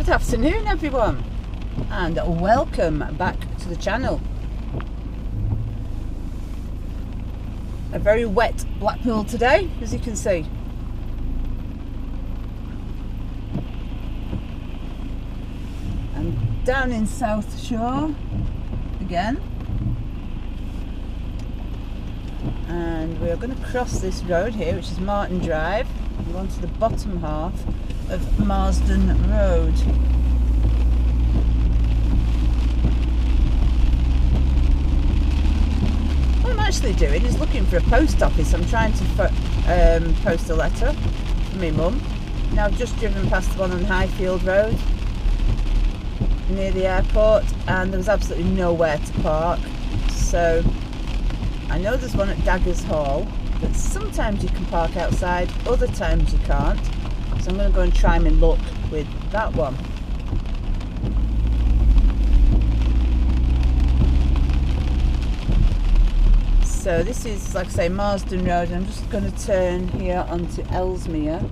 Good afternoon everyone, and welcome back to the channel. A very wet Blackpool today, as you can see. And down in South Shore again. And we are going to cross this road here, which is Martin Drive. We're on to the bottom half of Marsden Road. What I'm actually doing is looking for a post office. I'm trying to post a letter for my mum. Now I've just driven past the one on Highfield Road near the airport, and there was absolutely nowhere to park. So I know there's one at Daggers Hall, but sometimes you can park outside, other times you can't. So I'm going to go and try my luck with that one. So this is, like I say, Marsden Road, and I'm just going to turn here onto Ellesmere.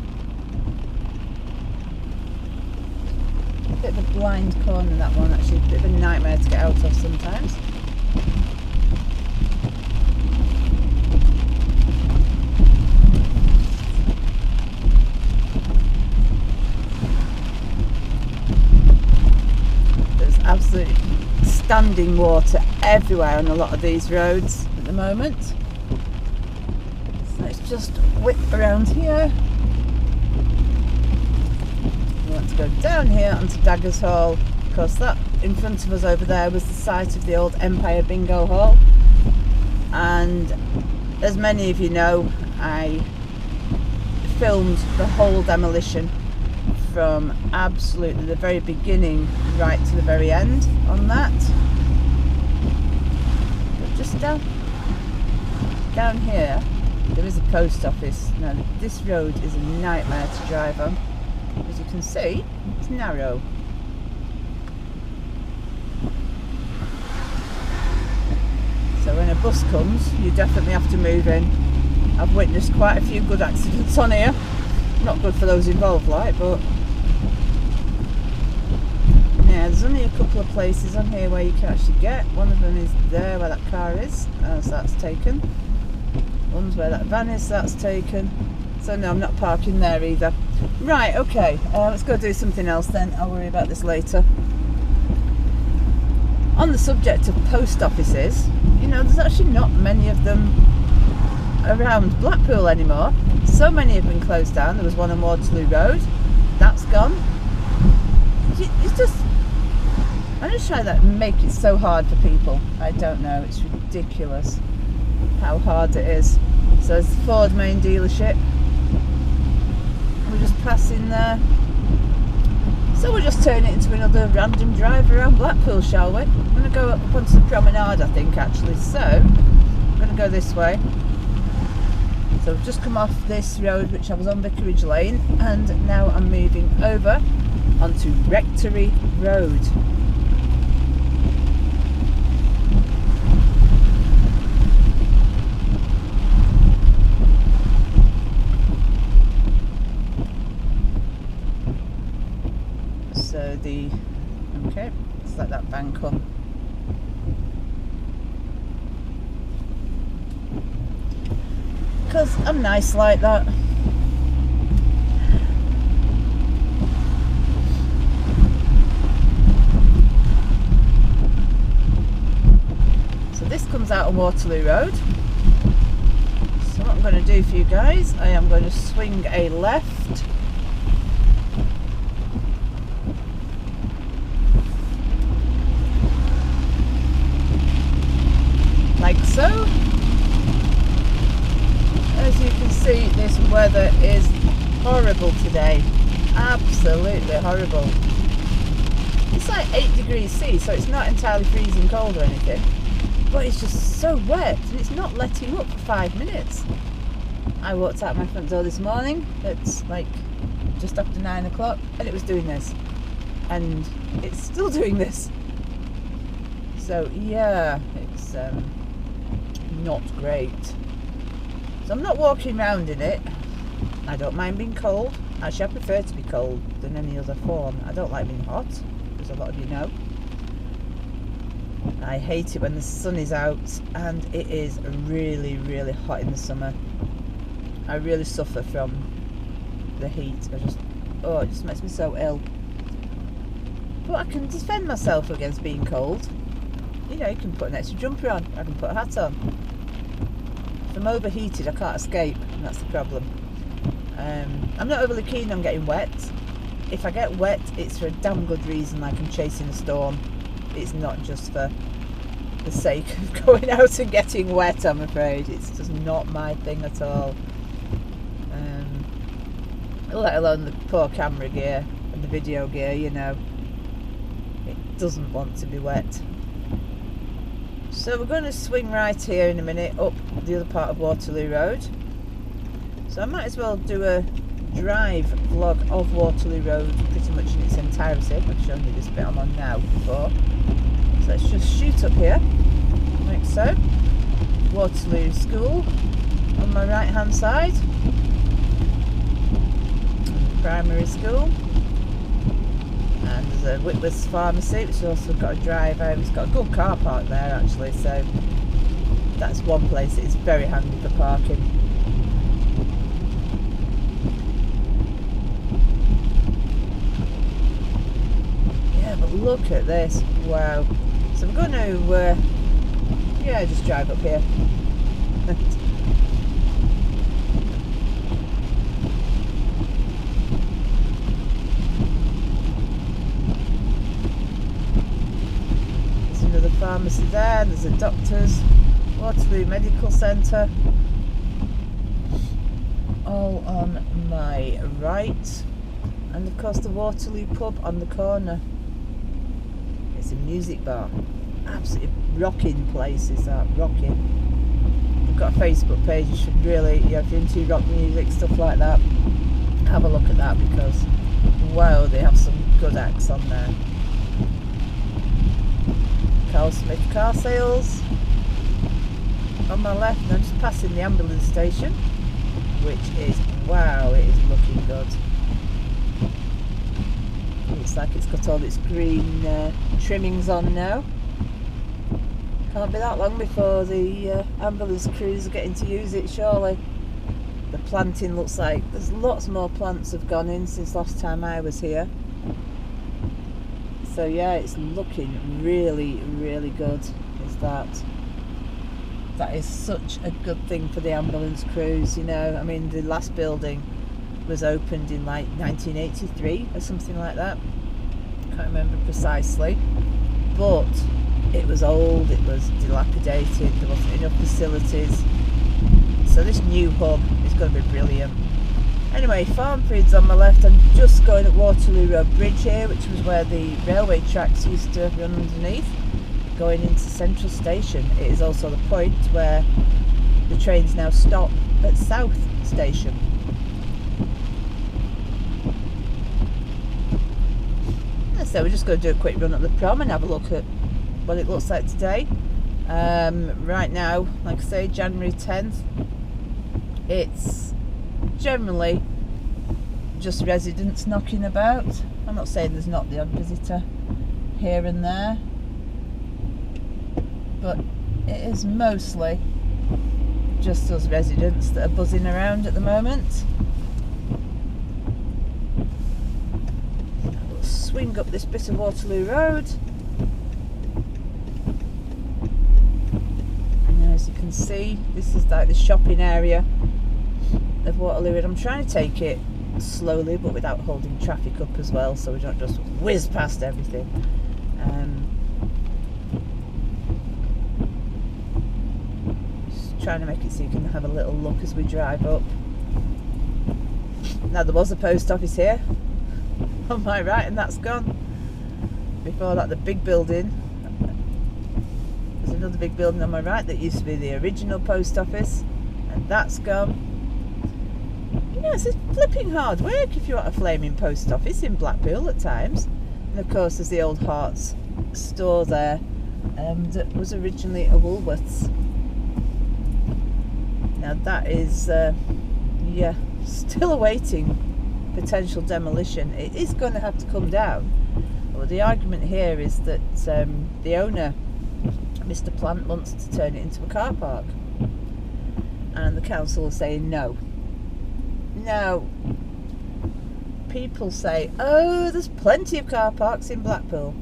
Bit of a blind corner, that one, actually. A bit of a nightmare to get out of sometimes. Absolutely standing water everywhere on a lot of these roads at the moment. So let's just whip around here. We want to go down here onto Daggers Hall, because that in front of us over there was the site of the old Empire Bingo Hall. And as many of you know, I filmed the whole demolition from absolutely the very beginning right to the very end on that. But just down here there is a post office. Now this road is a nightmare to drive on. As you can see, it's narrow. So when a bus comes, you definitely have to move in. I've witnessed quite a few good accidents on here. Not good for those involved, like, but yeah, there's only a couple of places on here where you can actually get. One of them is there where that car is, so that's taken. One's where that van is, so that's taken. So no, I'm not parking there either. Right, okay, let's go do something else then. I'll worry about this later. On the subject of post offices, you know, there's actually not many of them around Blackpool anymore. So many have been closed down. There was one on Waterloo Road, that's gone. It's just, I'm just trying to make it so hard for people. I don't know, it's ridiculous how hard it is. So it's the Ford main dealership. We're just passing there. So we'll just turn it into another random drive around Blackpool, shall we? I'm going to go up onto the promenade, I think, actually. So I'm going to go this way. So I've just come off this road, which I was on Vicarage Lane, and now I'm moving over onto Rectory Road. So okay, let's let that van come. Because I'm nice like that. So this comes out on Waterloo Road. So what I'm going to do for you guys, I am going to swing a left. Like so. As you can see, this weather is horrible today. Absolutely horrible. It's like 8 degrees C, so it's not entirely freezing cold or anything. But it's just so wet, and it's not letting up for 5 minutes. I walked out my front door this morning. It's like just after 9 o'clock, and it was doing this. And it's still doing this. So yeah, it's not great. So I'm not walking around in it. I don't mind being cold. Actually, I prefer to be cold than any other form. I don't like being hot, as a lot of you know. I hate it when the sun is out, and it is really, really hot in the summer. I really suffer from the heat. It just makes me so ill. But I can defend myself against being cold. You know, you can put an extra jumper on. I can put a hat on. If I'm overheated, I can't escape, and that's the problem. I'm not overly keen on getting wet. If I get wet, it's for a damn good reason, like I'm chasing a storm. It's not just for the sake of going out and getting wet, I'm afraid. It's just not my thing at all. Let alone the poor camera gear and the video gear, you know. It doesn't want to be wet. So we're going to swing right here in a minute up the other part of Waterloo Road. So I might as well do a drive vlog of Waterloo Road pretty much in its entirety. I've shown you this bit I'm on now before. So let's just shoot up here, like so. Waterloo School on my right hand side. Primary school. And there's a Whitworth's Pharmacy, which has also got a drive home. It's got a good car park there actually, so that's one place that is very handy for parking. Yeah, but look at this, wow. So we're going to, yeah, just drive up here. Pharmacy there, there's a doctor's, Waterloo Medical Centre, all on my right, and of course the Waterloo pub on the corner. It's a music bar, absolutely rocking place is that, rocking. They've got a Facebook page, you should really, if you're into rock music, stuff like that, have a look at that because wow, they have some good acts on there. Carl Smith car sales on my left, and I'm just passing the ambulance station, which is, wow, it is looking good. Looks like it's got all its green trimmings on now. Can't be that long before the ambulance crews are getting to use it, surely. The planting looks like there's lots more plants have gone in since last time I was here. So yeah, it's looking really, really good, is that. That is such a good thing for the ambulance crews, you know. I mean, the last building was opened in like 1983 or something like that. Can't remember precisely. But it was old, it was dilapidated, there wasn't enough facilities. So this new hub is going to be brilliant. Anyway, Farmfreed's on my left. I'm just going at Waterloo Road Bridge here, which was where the railway tracks used to run underneath, going into Central Station. It is also the point where the trains now stop at South Station. And so we're just going to do a quick run at the prom and have a look at what it looks like today. Right now, like I say, January 10th, it's generally just residents knocking about. I'm not saying there's not the odd visitor here and there, but it is mostly just us residents that are buzzing around at the moment. We'll swing up this bit of Waterloo Road, and as you can see, this is like the shopping area of Waterloo Road. I'm trying to take it slowly but without holding traffic up as well, so we don't just whiz past everything. Just trying to make it so you can have a little look as we drive up. Now there was a post office here on my right and that's gone. Before that, the big building, there's another big building on my right that used to be the original post office, and that's gone. You know, it's flipping hard work if you want a flaming post office in Blackpool at times. And of course there's the old Hearts store there, that was originally a Woolworths. Now that is, yeah, still awaiting potential demolition, it is going to have to come down. Well, the argument here is that the owner, Mr. Plant, wants to turn it into a car park, and the council are saying no. Now, people say, oh, there's plenty of car parks in Blackpool.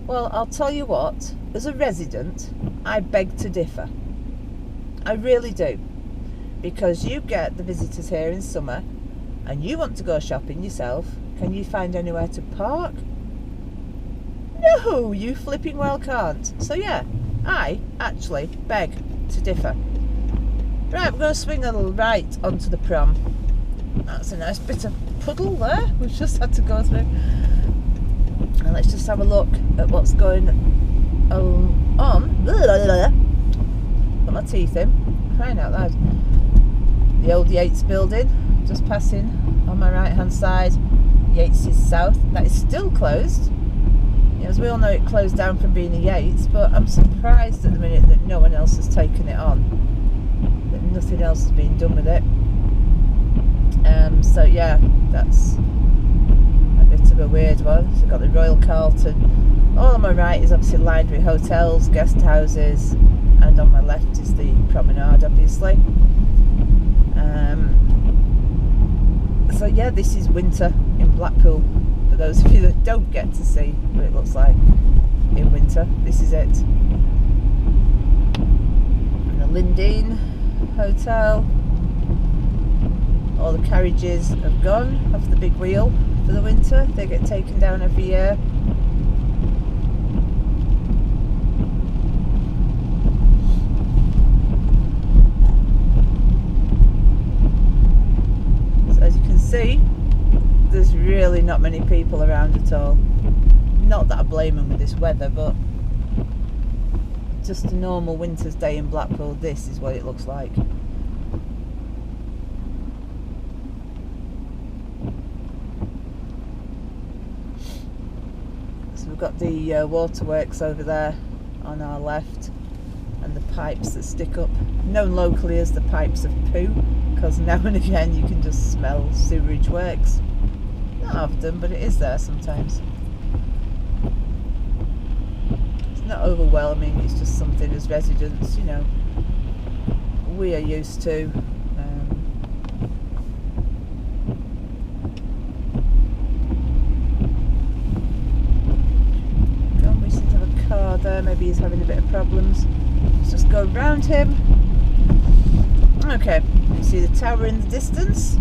Well, I'll tell you what, as a resident, I beg to differ. I really do. Because you get the visitors here in summer and you want to go shopping yourself, can you find anywhere to park? No, you flipping well can't. So yeah, I actually beg to differ. Right, we're going to swing a little right onto the prom. That's a nice bit of puddle there we've just had to go through. And let's just have a look at what's going on. Put my teeth in. Crying out loud. The old Yates building, just passing on my right hand side. Yates is south. That is still closed. As we all know, it closed down from being a Yates, but I'm surprised at the minute that no one else has taken it on. That nothing else has been done with it. So yeah, that's a bit of a weird one. So we've got the Royal Carlton. All on my right is obviously lined with hotels, guest houses, and on my left is the promenade, obviously. So yeah, this is winter in Blackpool. For those of you that don't get to see what it looks like in winter, this is it. And the Lindeen Hotel. All the carriages have gone off the big wheel for the winter. They get taken down every year. So as you can see, there's really not many people around at all. Not that I blame them with this weather, but just a normal winter's day in Blackpool, this is what it looks like. We've got the waterworks over there on our left, and the pipes that stick up, known locally as the pipes of poo, because now and again you can just smell sewerage works. Not often, but it is there sometimes. It's not overwhelming, it's just something as residents, you know, we are used to. There, maybe he's having a bit of problems. Let's just go round him. Okay, you see the tower in the distance.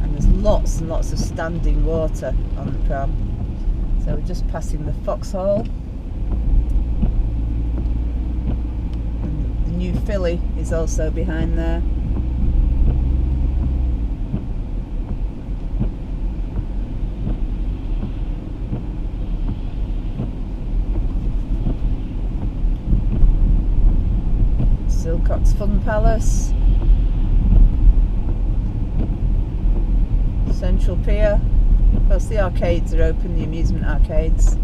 And there's lots and lots of standing water on the prom. So we're just passing the foxhole. And the new filly is also behind there. Silcock's Fun Palace, Central Pier. Of course, the arcades are open, the amusement arcades.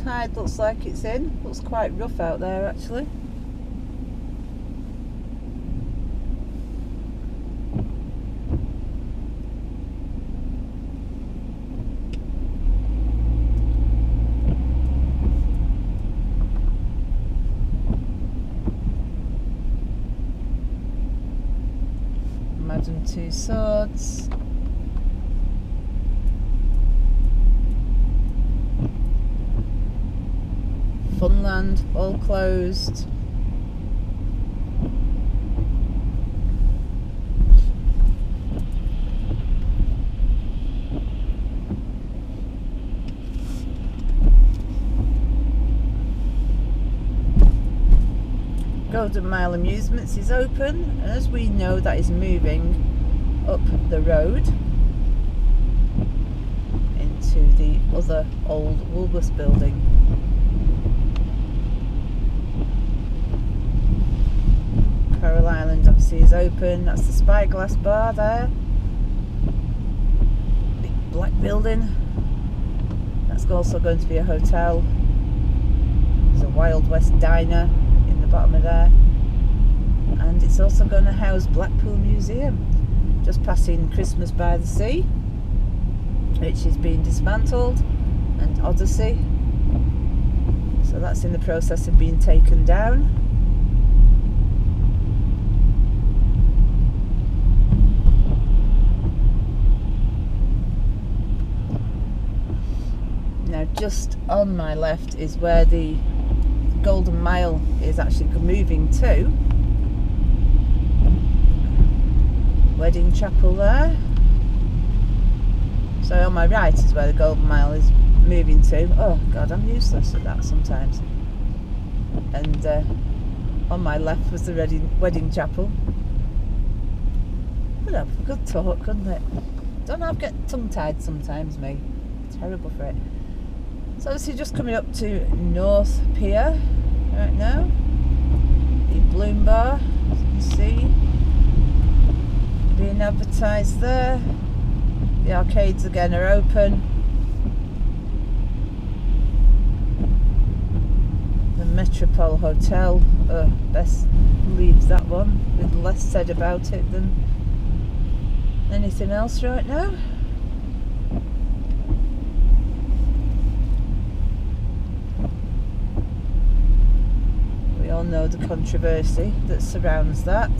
Tide looks like it's in. Looks quite rough out there actually. Madame Two Swords. Funland, all closed. Golden Mile Amusements is open, and as we know, that is moving up the road into the other old Woolworths building. Coral Island obviously is open. That's the Spyglass Bar there. Big black building. That's also going to be a hotel. There's a Wild West diner in the bottom of there. And it's also going to house Blackpool Museum. Just passing Christmas by the Sea, which is being dismantled, and Odyssey. So that's in the process of being taken down. Now just on my left is where the Golden Mile is actually moving to. Wedding chapel there. So on my right is where the Golden Mile is moving to. Oh God, I'm useless at that sometimes. And on my left was the wedding chapel. Would have a good talk, couldn't it? Don't know, I get tongue-tied sometimes, me. Terrible for it. So obviously just coming up to North Pier right now. The Bloom Bar, as you can see, being advertised there. The arcades again are open. The Metropole Hotel, best leave that one with less said about it than anything else right now. We all know the controversy that surrounds that.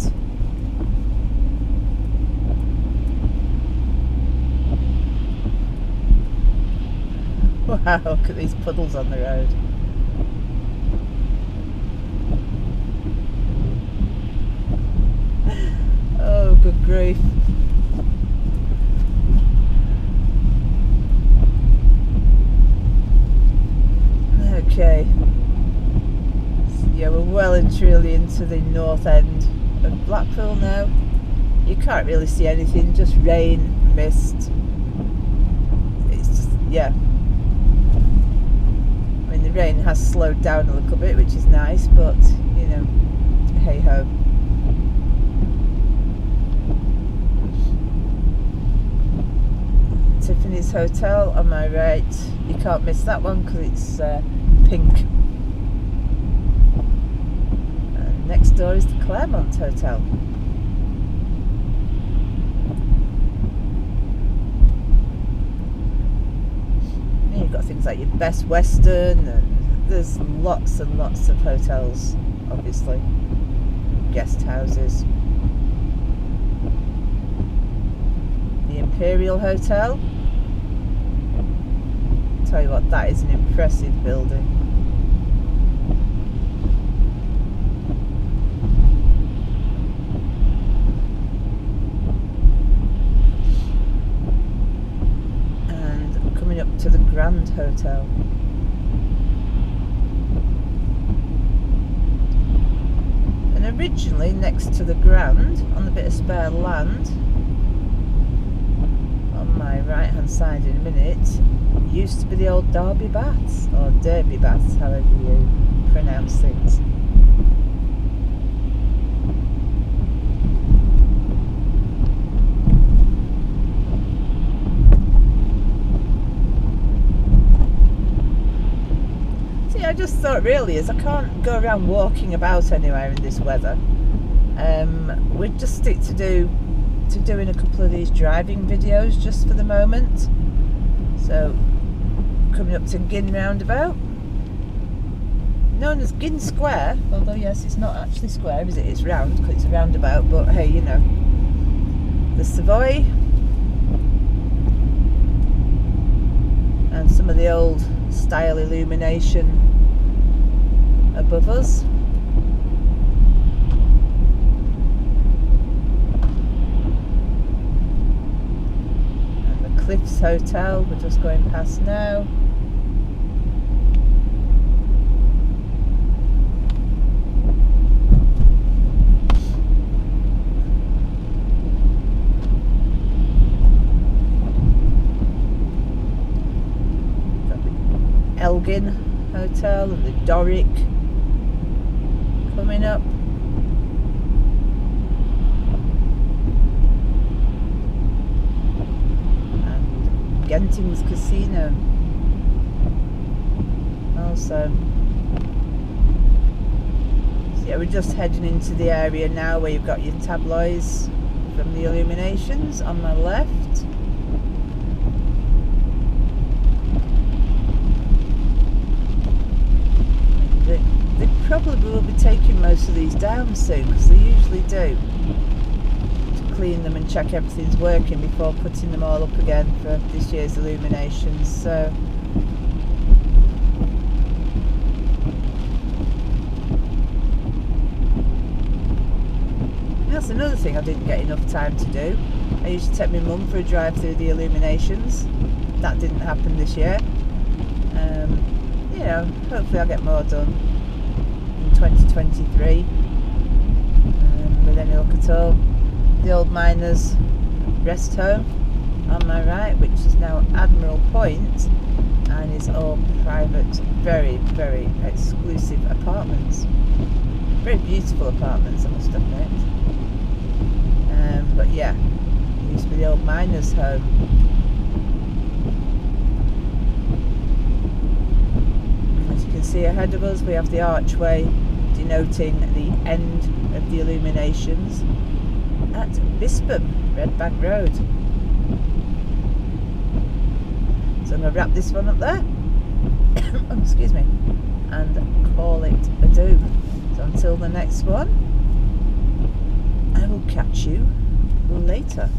Wow, look at these puddles on the road. Oh, good grief. Okay. Yeah, we're well and truly into the north end of Blackpool now. You can't really see anything, just rain, mist. It's just, yeah. I mean, the rain has slowed down a little bit, which is nice, but, you know, hey ho. Tiffany's Hotel on my right. You can't miss that one because it's pink. And next door is the Claremont Hotel. And you've got things like your Best Western, and there's lots and lots of hotels, obviously. Guest houses. The Imperial Hotel. Tell you what, that is an impressive building. And coming up to the Grand Hotel. And originally next to the Grand, on the bit of spare land, on my right hand side in a minute, used to be the old Derby Baths, or Derby Baths, however you pronounce things. See, I just thought really is I can't go around walking about anywhere in this weather. We'd just stick to doing a couple of these driving videos just for the moment. So coming up to Ginn Roundabout, known as Ginn Square, although yes, it's not actually square, is it? It's round because it's a roundabout, but hey, you know. The Savoy, and some of the old style illumination above us. And the Cliffs Hotel, we're just going past now. Elgin Hotel and the Doric coming up. Genting's Casino. Also, so yeah, we're just heading into the area now where you've got your tabloids from the illuminations on my left. They probably will be taking most of these down soon, because they usually do, to clean them and check everything's working before putting them all up again for this year's illuminations. So that's another thing I didn't get enough time to do. I used to take my mum for a drive through the illuminations. That didn't happen this year. You know, hopefully I'll get more done in 2023 with any luck at all. The old miners' rest home on my right, which is now Admiral Point, and is all private, very, very exclusive apartments. Very beautiful apartments, I must admit. But yeah, it used to be the old miners' home. As you can see ahead of us, we have the archway denoting the end of the illuminations at Bispam, Redbank Road. So I'm going to wrap this one up there, oh, excuse me, and call it adieu. So until the next one, I will catch you later.